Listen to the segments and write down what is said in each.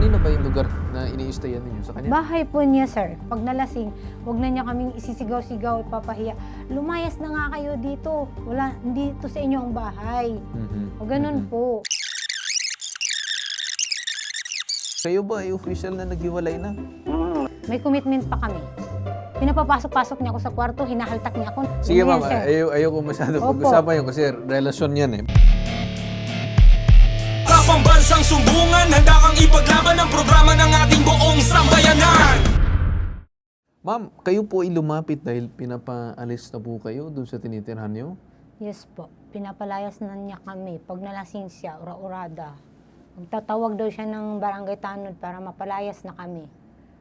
Kanino ba yung lugar na iniistayan ninyo? Sa kanya? Bahay po niya, sir. Pag nalasing, wag na niya kaming isisigaw-sigaw, ipapahiya. Lumayas na nga kayo dito. Wala, hindi to sa inyo ang bahay. O ganun po. Kayo ba ay official na naghiwalay na? May commitment pa kami. Pinapapasok-pasok niya ako sa kwarto, hinahaltak niya ako. Sige Ganyan, ma'am, sir. ayoko masyado Opo. pag-usapan yun kasi relasyon yan eh. Pambansang sumbungan, handa kang ipaglaban ang programa ng ating buong sambayanan. Ma'am, kayo po ay lumapit dahil pinapaalis na po kayo dun sa tinitirhan nyo? Yes po. Pinapalayas na niya kami. Pag nalasing siya, ura-urada. Magtatawag daw siya ng barangay tanod para mapalayas na kami.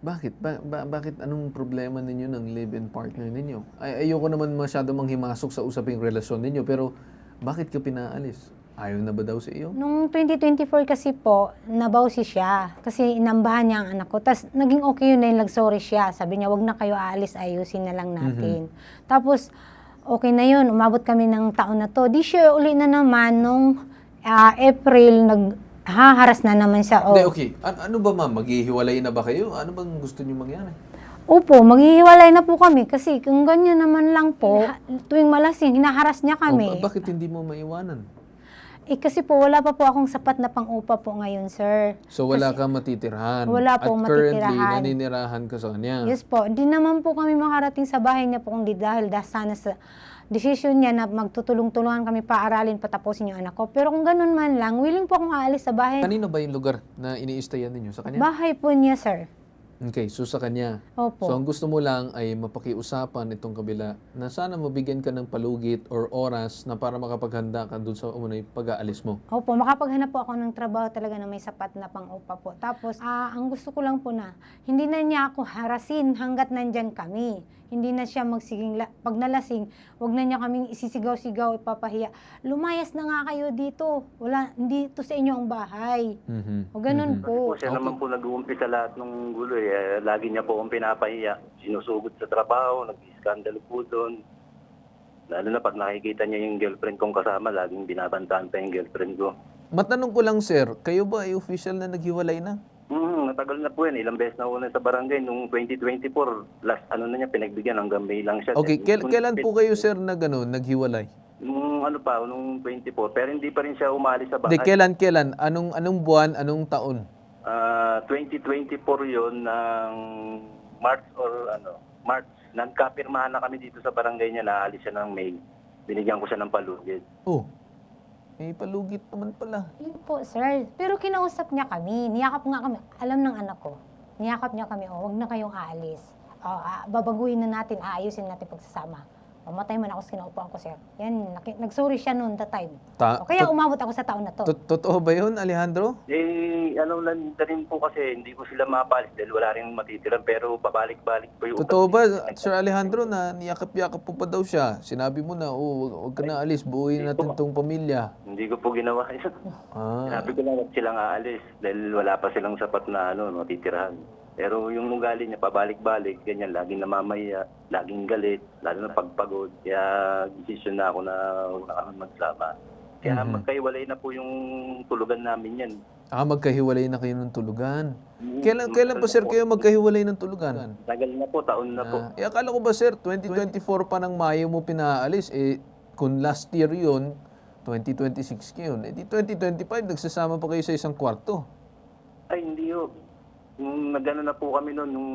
Bakit? Bakit anong problema ninyo ng live-in partner ninyo? Ayoko naman masyado manghimasok sa usaping relasyon ninyo, pero bakit ka pinaalis? Ayaw na ba daw sa iyo? Nung 2024 kasi po, nabawsi siya. Kasi inambahan niya ang anak ko. Tapos naging okay yun dahil nag-sorry siya. Sabi niya, wag na kayo aalis, ayusin na lang natin. Tapos, okay na yun. Umabot kami ng taon na to. This year, uli na naman, nung April, naghaharas na naman siya. Hindi, okay. Ano ba ma'am? Maghihiwalay na ba kayo? Ano bang gusto niyo mangyari? Opo, maghihiwalay na po kami. Kasi kung ganyan naman lang po, tuwing malasing, hinaharas niya kami. Bakit hindi mo maiwanan? Kasi po, wala pa po akong sapat na pang-upa po ngayon, sir. So wala kang matitirhan. Wala pong At currently, matitirahan. naninirahan ka sa kanya. Yes po, hindi naman po kami makarating sa bahay niya po kundi dahil sana sa desisyon niya na magtutulong-tulungan kami paaralin, patapusin yung anak ko. Pero kung ganun man lang, willing po akong aalis sa bahay. Kanino ba yung lugar na iniistayan ninyo? Sa kanya? Bahay po niya, sir. Okay, so sa kanya. Opo. So ang gusto mo lang ay mapakiusapan itong kabila na sana mabigyan ka ng palugit or oras na para makapaghanda ka dun sa umunay pag-aalis mo. Opo, makapaghanap po ako ng trabaho talaga na may sapat na pang-upa po. Tapos, ang gusto ko lang po na, hindi na niya ako harasin hanggat nandyan kami. Hindi na siya magsiging, pag nalasing, wag na niya kaming isisigaw-sigaw, ipapahiya. Lumayas na nga kayo dito. Wala, hindi to sa inyo ang bahay. O ganun po. Siya naman po nag-uumpisa lahat ng gulo eh. Lagi niya po akong pinapahiya. Sinusugod sa trabaho, nag-iskandalo po doon. Lalo na pag nakikita niya yung girlfriend kong kasama, laging binabantaan pa yung girlfriend ko. Matanong ko lang sir, kayo ba ay official na naghiwalay na? Matagal na po yan. Ilang beses na una sa barangay. Noong 2024, last na niya, pinagbigyan hanggang May lang siya. Okay, kailan po kayo sir naghiwalay? Nung nung 24. Pero hindi pa rin siya umalis sa bahay. Hindi, kailan? Anong buwan, anong taon? 2024 yon ng March March. Nagkapirmahan na kami dito sa barangay niya na alis siya ng May. Binigyan ko siya ng palugit. Oh, may palugit naman pala. Yun po, sir. Pero kinausap niya kami. Niyakap nga kami. Alam ng anak ko. Niyakap niya kami, wag na kayong aalis. Babaguhin na natin, aayusin natin pagsasama. Mamatay man ako sa kinaupuan ko, sir. Yan, nag-sorry siya noon that time. Kaya umabot ako sa taon na to. Totoo ba yun, Alejandro? Lang rin po kasi hindi ko sila mapalis dahil wala rin matitira pero pabalik-balik po yung Totoo ba, Sir Alejandro, na niyakap-yakap po pa daw siya? Sinabi mo na, huwag ka na alis, buuin natin tong pamilya. Hindi ko po ginawa yun. Sinabi ko lang, huwag silang aalis dahil wala pa silang sapat na matitirahan. Pero yung ugali niya, pabalik-balik, ganyan, laging namamaya, laging galit, lalo na pagpagod. Kaya desisyon na ako na huwag na kami magsama. Kaya magkaiwalay na po yung tulugan namin yan. Magkahiwalay na kayo ng tulugan. Kailan pa sir kayo magkahiwalay ng tulugan? Tagal na po, taon na po. Akala ko ba sir, 2024 pa ng Mayo mo pinaalis, kung last year yun, 2026 yun, di 2025 nagsasama pa kayo sa isang kwarto. Ay, hindi yun. Nung nagano na po kami noon, nung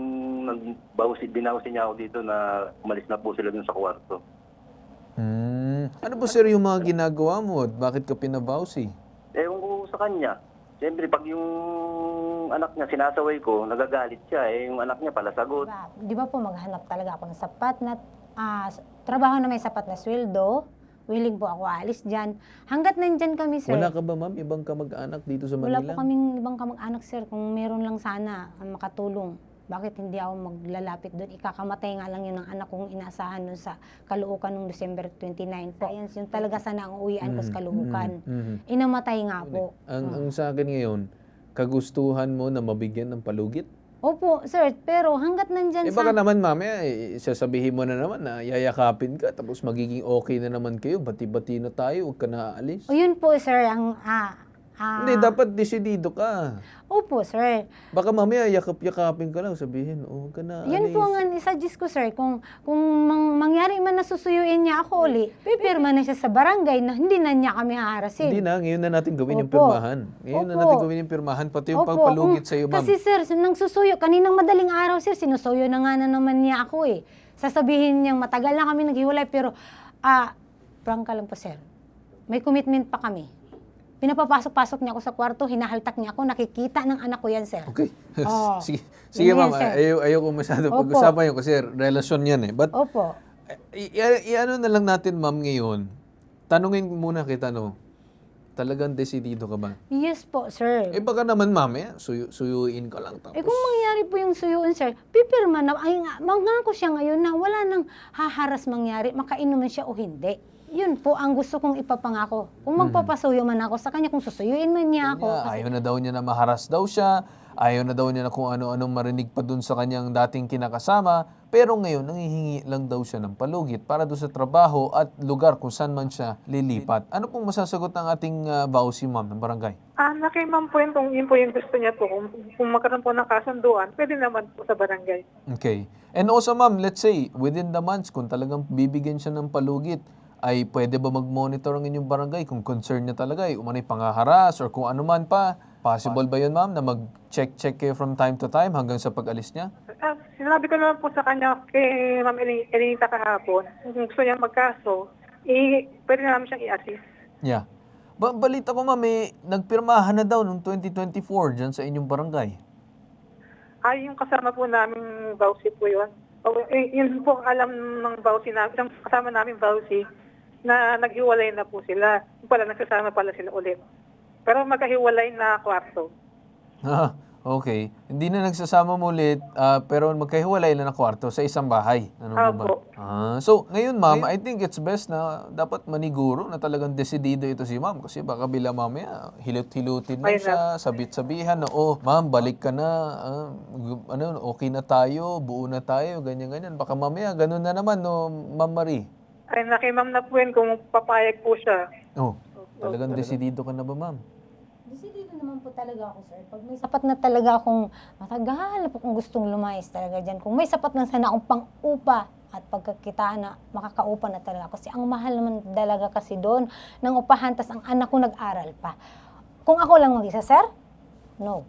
binawsi niya ako dito na umalis na po sila dun sa kwarto. Ano ba sir yung mga ginagawa mo? Bakit ka pinabawsi? Ewan ko sa kanya. Siyempre, pag yung anak niya sinasaway ko, nagagalit siya. Yung anak niya pala sagot. Di ba po maghanap talaga ako ng sapat na trabaho na may sapat na sweldo. Willing po ako aalis dyan. Hanggat nandyan kami, sir. Wala ka ba ma'am, ibang kamag-anak dito sa Manila? Wala po kaming ibang kamag-anak, sir. Kung meron lang sana ang makatulong. Bakit hindi ako maglalapit doon? Ikakamatay nga lang yun ng anak kong inaasahan doon sa Caloocan noong December 29 po. Science, yun talaga sana ang uwian ko sa Caloocan. Inamatay nga po. Ang sa akin ngayon, kagustuhan mo na mabigyan ng palugit? Opo, sir. Pero hanggat nandyan Baka naman mamaya, sasabihin mo na naman na yayakapin ka, tapos magiging okay na naman kayo, bati-bati na tayo, huwag ka na aalis. O yun po, sir, ang Hindi, dapat desidido ka. Opo, sir. Baka mamaya yakap-yakapin ka lang, sabihin, huwag ka na Yan alis. po ang isa-suggest ko, sir. Kung mangyari man na susuyuin niya ako uli, pipirma na siya sa barangay na hindi na niya kami haharasin. Hindi na, ngayon na natin gawin yung Opo. pirmahan. Ngayon na Opo. natin gawin yung pirmahan, pati yung Opo, pagpalugit sa iyo, ma'am. Kasi sir, nang susuyo, kaninang madaling araw, sir, sinusuyo na nga na naman niya ako eh. Sasabihin niyang matagal na kami naghiwalay, pero, prangka lang po, sir. May commitment pa kami. Pinapapasok-pasok niya ako sa kwarto, hinahaltak niya ako, nakikita ng anak ko yan, sir. Okay. Oo. Sige, Yun sige yan, ma'am, sir. ayoko masyado Opo. pag-usapan yun kasi relasyon yan eh. But, Opo. i-ano na lang natin, ma'am, ngayon. Tanungin muna kita, no? Talagang desidido ka ba? Yes po, sir. Eh baka naman, ma'am, suyuin ka lang tapos. Eh kung mangyari po yung suyuin, sir, pipirma na, ay mangako siya ngayon na wala nang haharas mangyari, makainuman siya o hindi. Yun po ang gusto kong ipapangako. Kung magpapasuyo man ako sa kanya, kung susuyuin man niya ako. Niya, ayaw na daw niya na maharas daw siya, ayaw na daw niya na kung ano-anong marinig pa dun sa kanyang dating kinakasama, pero ngayon nangihingi lang daw siya ng palugit para doon sa trabaho at lugar kung saan man siya lilipat. Ano pong masasagot ng ating vowsy ma'am ng barangay? Kay ma'am po yun, kung yun po yung gusto niya po, kung magkaroon po ng kasunduan, pwede naman po sa barangay. Okay. And also ma'am, let's say, within the months, kung talagang bibigyan siya ng palugit, ay pwede ba mag-monitor ang inyong barangay kung concern niya talaga ay umanay pangaharas or kung ano man pa? Possible ba yun ma'am na mag-check kayo from time to time hanggang sa pag-alis niya? Sinabi ko naman po sa kanya kay Ma'am Elinita kahapon, kung gusto niya magkaso, pwede na namin siyang i-assist. Yeah. Balita ko ma'am, nagpirmahan na daw noong 2024 dyan sa inyong barangay. Yung kasama po namin Bausi po yun. Yun po ang alam ng Bausi namin, yung kasama namin Bausi, na naghiwalay na po sila. Yung pala, nagsasama pala sila ulit. Pero magkahiwalay na kwarto. Okay. Hindi na nagsasama mo ulit, pero magkahiwalay na ng kwarto sa isang bahay. Ano ba? Opo. So, ngayon ma'am, I think it's best na dapat maniguro na talagang desidido ito si ma'am. Kasi baka bila mamaya, hilot-hilutin lang Ayun siya, sabit-sabihan na, ma'am, balik ka na, okay na tayo, buo na tayo, ganyan-ganyan. Baka mamaya, ganun na naman, no, Ma'am Marie? Ay, nakimam na po yun kung papayag po siya. Talagang desidido ka na ba, ma'am? Decidido naman po talaga ako, sir. Pag may sapat na talaga akong matagal po kung gustong lumayas talaga dyan. Kung may sapat na sana akong pang-upa at pagkakitaan na makakaupa na talaga. Kasi ang mahal naman talaga kasi doon ng upahan, tas ang anak ko nag-aral pa. Kung ako lang mag-isa, sir? No.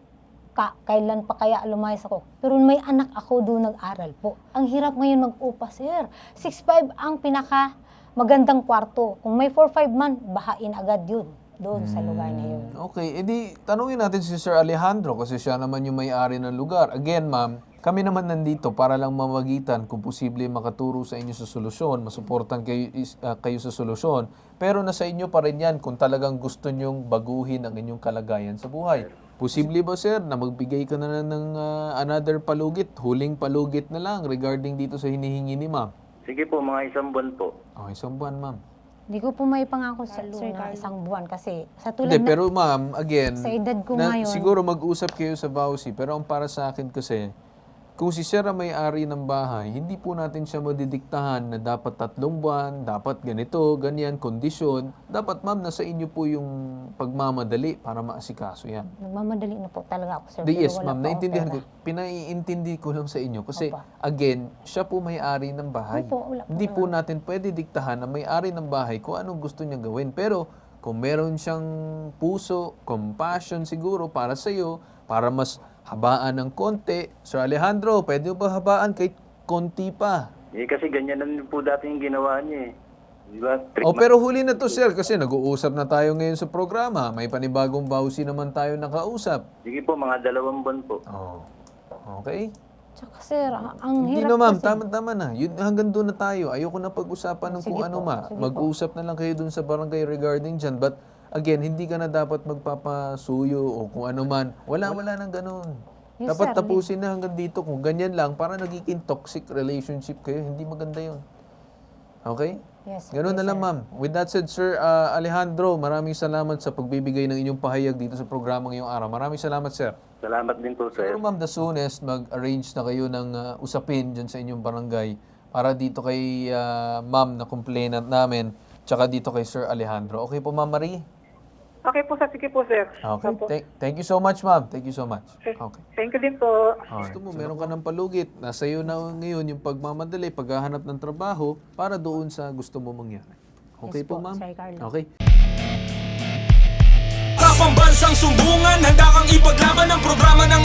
Kailan pa kaya lumayas ako? Pero may anak ako doon nag-aral po. Ang hirap ngayon mag-upa, sir. 6'5" ang pinaka magandang kwarto. Kung may 4'5" man, bahain agad yun doon sa lugar na yun. Okay, edi tanungin natin si Sir Alejandro kasi siya naman yung may-ari ng lugar. Again, ma'am, kami naman nandito para lang mamagitan kung posible makaturo sa inyo sa solusyon, masuportan kayo sa solusyon. Pero nasa inyo pa rin yan kung talagang gusto nyong baguhin ang inyong kalagayan sa buhay. Posible ba, sir, na magbigay ka na ng another palugit, huling palugit na lang regarding dito sa hinihingi ni ma'am? Sige po, mga isang buwan po. Okay, isang buwan, ma'am. Hindi ko po may pangako sa sir na isang buwan kasi sa tulad Hindi, na pero ma'am, again, sa edad ko ngayon. siguro mag-usap kayo sa vowsy, pero ang para sa akin kasi, kung si Sir ang may-ari ng bahay, hindi po natin siya madidiktahan na dapat 3 buwan, dapat ganito, ganyan, kondisyon. Dapat ma'am, nasa inyo po yung pagmamadali para maasikaso yan. Nagmamadali na po talaga ako, sir. Yes, pero wala ma'am, pa naintindihan akong ko. Pinaiintindi ko lang sa inyo. Kasi, Opo. again, siya po may-ari ng bahay. Opo, wala po Hindi po natin pwede diktahan na may-ari ng bahay kung anong gusto niya gawin. Pero, kung meron siyang puso, compassion siguro para sa iyo, para mas habaan ng konti. Sir Alejandro, pwede ba habaan kahit konti pa? Kasi ganyan na po dati yung ginawa niya eh. Di ba? Pero huli na to, sir, kasi nag-uusap na tayo ngayon sa programa. May panibagong vowsy naman tayo nakausap. Sige po, mga 2 buwan po. Okay? Tsaka sir, ang Hindi hirap na ma'am, kasi. tama na. Yun, hanggang doon na tayo. Ayoko na pag-usapan ng kung Sige ano po, ma. sige Mag-usap na lang kayo doon sa barangay regarding dyan. But again, hindi ka na dapat magpapasuyo o kung ano man. Wala nang ganun. Yes, Dapat sir. tapusin na hanggang dito. Kung ganyan lang, para nagiging toxic relationship kayo, hindi maganda yun. Okay? Yes, Ganun na lang, sir. ma'am. With that said, Sir Alejandro, maraming salamat sa pagbibigay ng inyong pahayag dito sa programa ngayong araw. Maraming salamat, sir. Salamat din po, sir. Pero ma'am, the soonest, mag-arrange na kayo ng usapin dyan sa inyong barangay para dito kay ma'am na complainant namin, tsaka dito kay Sir Alejandro. Okay po, Ma'am Marie? Okay po, sir. Sige po, sir. Okay. Opo. Thank you so much, ma'am. Thank you so much. Okay. Okay. Thank you din po. Gusto mo, meron ka ng palugit. Nasa iyo na ngayon yung pagmamadali, paghahanap ng trabaho para doon sa gusto mo mangyari. Okay Yes po, po, ma'am? Sir Carlo. Okay. Sa pambansang sumbungan, handa kang ipaglaban ang programa ng